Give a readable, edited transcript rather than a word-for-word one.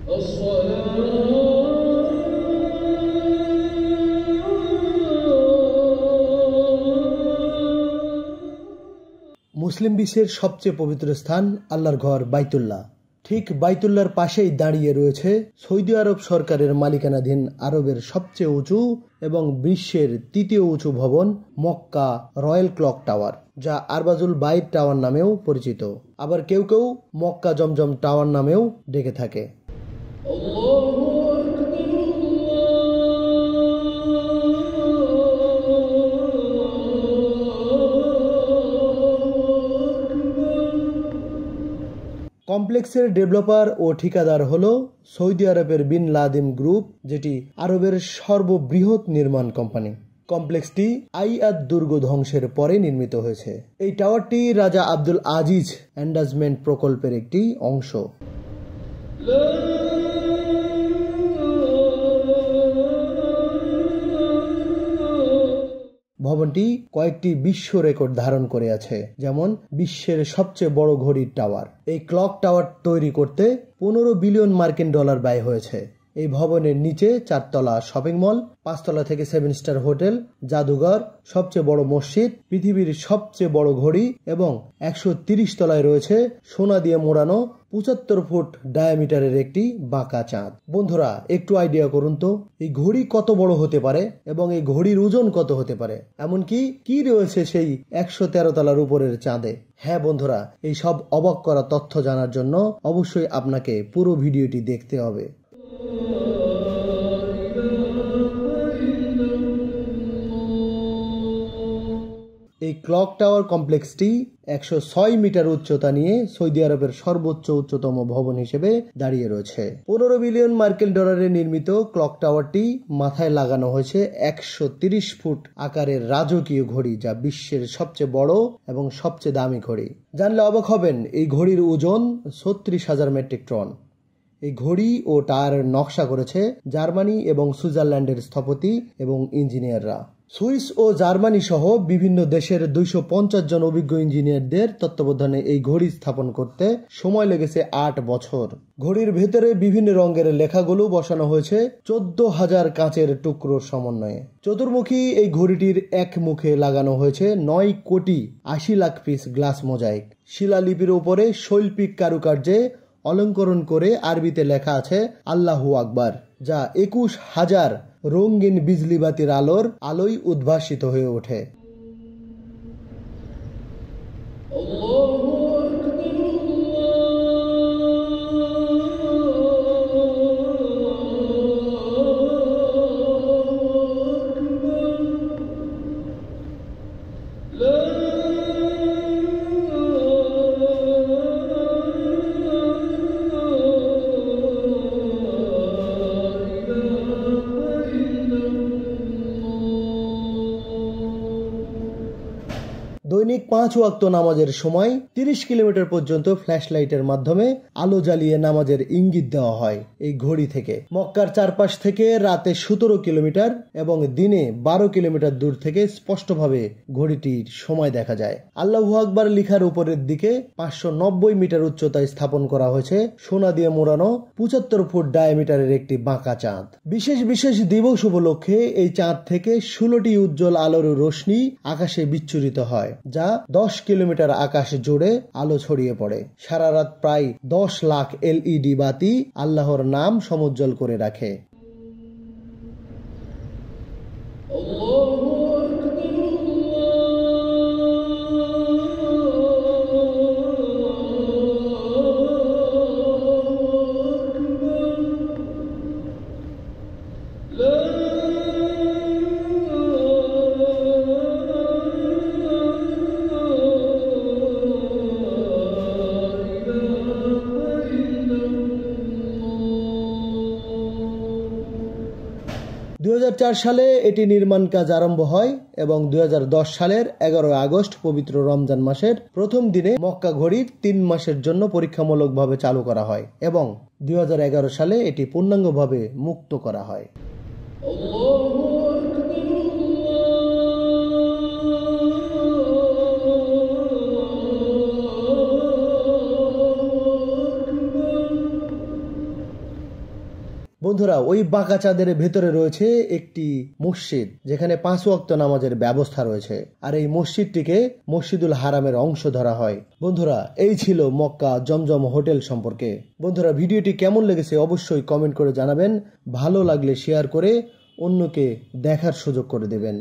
মুসলিম বিশ্বের সবচেয়ে পবিত্র স্থান আল্লাহর ঘর বাইতুল্লাহ। ঠিক বাইতুল্লাহর পাশেই দাঁড়িয়ে রয়েছে সৌদি আরব সরকারের মালিকানাধীন আরবের সবচেয়ে উঁচু এবং বিশ্বের তৃতীয় উঁচু ভবন মক্কা রয়্যাল ক্লক টাওয়ার, যা আরবাজুল বাইত টাওয়ার নামেও পরিচিত। আবার কেউ কেউ মক্কা জমজম টাওয়ার নামেও ডেকে থাকে। কমপ্লেক্সের ডেভেলপার ও ঠিকাদার হল সৌদি আরবের বিন লাদেন গ্রুপ, যেটি আরবের সর্ববৃহৎ নির্মাণ কোম্পানি। কমপ্লেক্সটি আইয়াদ দুর্গ ধ্বংসের পরে নির্মিত হয়েছে। এই টাওয়ারটি রাজা আব্দুল আজিজ এন্ডাজমেন্ট প্রকল্পের একটি অংশ। ভবনটি কয়েকটি বিশ্ব রেকর্ড ধারণ করে আছে, যেমন বিশ্বের সবচেয়ে বড় ঘড়ির টাওয়ার। এই ক্লক টাওয়ার তৈরি করতে 15 বিলিয়ন মার্কিন ডলার ব্যয় হয়েছে। এই ভবনের নিচে 4 তলা শপিং মল, 5 তলা থেকে 7 স্টার হোটেল, জাদুঘর, সবচেয়ে বড় মসজিদ, পৃথিবীর সবচেয়ে বড় ঘড়ি এবং 130 তলায় রয়েছে সোনা দিয়ে মোড়ানো 75 ফুট ডায়ামিটারের একটি বাঁকা চাঁদ। বন্ধুরা, একটু আইডিয়া করুন তো, এই ঘড়ি কত বড় হতে পারে এবং এই ঘড়ির ওজন কত হতে পারে, এমনকি কি রয়েছে সেই 113 তলার উপরের চাঁদে। হ্যাঁ বন্ধুরা, এই সব অবাক করা তথ্য জানার জন্য অবশ্যই আপনাকে পুরো ভিডিওটি দেখতে হবে। এই ক্লক টাওয়ার কমপ্লেক্সটি 106 মিটার উচ্চতা নিয়ে সৌদি আরবের সর্বোচ্চ উচ্চতম ভবন হিসেবে দাঁড়িয়ে রয়েছে। 15 বিলিয়ন মার্কিন ডলারে নির্মিত ক্লক টাওয়ারটি মাথায় লাগানো হয়েছে 130 ফুট আকারের রাজকীয় ঘড়ি, যা বিশ্বের সবচেয়ে বড় এবং সবচেয়ে দামি ঘড়ি। জানলে অবাক হবেন, এই ঘড়ির ওজন 36,000 মেট্রিক টন। এই ঘড়ি ও টায়ারের নকশা করেছে জার্মানি এবং সুইজারল্যান্ডের স্থপতি এবং ইঞ্জিনিয়াররা। সুইস ও জার্মানি সহ বিভিন্ন দেশের 250 জন অভিজ্ঞ ইঞ্জিনিয়ারদের তত্ত্বাবধানে এই ঘড়ি স্থাপন করতে সময় লেগেছে 8 বছর। ঘড়ির ভেতরে বিভিন্ন রঙের লেখাগুলো বসানো হয়েছে 14,000 কাঁচের টুকরোর সমন্বয়ে। চতুর্মুখী এই ঘড়িটির এক মুখে লাগানো হয়েছে 9 কোটি 80 লাখ পিস গ্লাস মোজাইক। শিলালিপির উপরে শৈল্পিক কারুকার্যে অলঙ্করণ করে আরবিতে লেখা আছে আল্লাহু আকবার, যা 21,000 রঙিন বিজলি বাতির আলোয় উদ্ভাসিত হয়ে ওঠে। দৈনিক 5 ওয়াক্ত নামাজের সময় 30 কিলোমিটার পর্যন্ত ফ্ল্যাশ লাইটের মাধ্যমে আলো জ্বালিয়ে নামাজের ইঙ্গিত দেওয়া হয় এই ঘড়ি থেকে। মক্কার চারপাশ থেকে রাতে 17 কিলোমিটার এবং দিনে 12 কিলোমিটার দূর থেকে স্পষ্টভাবে ঘড়িটির সময় দেখা যায়। আল্লাহু আকবার লিখার উপরের দিকে 590 মিটার উচ্চতায় স্থাপন করা হয়েছে সোনা দিয়ে মোড়ানো 75 ফুট ডায়ামিটারের একটি বাঁকা চাঁদ। বিশেষ বিশেষ দিবস উপলক্ষে এই চাঁদ থেকে 16টি উজ্জ্বল আলোর রশ্মি আকাশে বিচ্ছুরিত হয়, যা 10 কিলোমিটার আকাশ জুড়ে আলো ছড়িয়ে পড়ে। সারা রাত প্রায় 10 লাখ এলইডি বাতি আল্লাহর নাম সমুজ্জ্বল করে রাখে। সালে এটি নির্মাণ কাজ আরম্ভ হয় এবং 2010 সালের 11 আগস্ট পবিত্র রমজান মাসের প্রথম দিনে মক্কা ঘড়ির 3 মাসের জন্য পরীক্ষামূলকভাবে চালু করা হয় এবং 2011 সালে এটি পূর্ণাঙ্গভাবে মুক্ত করা হয়। বন্ধুরা, ওই বাঁকা চাঁদের ভেতরে রয়েছে একটি মসজিদ, যেখানে 5 ওয়াক্ত নামাজের ব্যবস্থা রয়েছে। আর এই মসজিদটিকে মসজিদুল হারামের অংশ ধরা হয়। বন্ধুরা, এই ছিল মক্কা জমজম হোটেল সম্পর্কে। বন্ধুরা, ভিডিওটি কেমন লেগেছে অবশ্যই কমেন্ট করে জানাবেন। ভালো লাগলে শেয়ার করে অন্যকে দেখার সুযোগ করে দেবেন।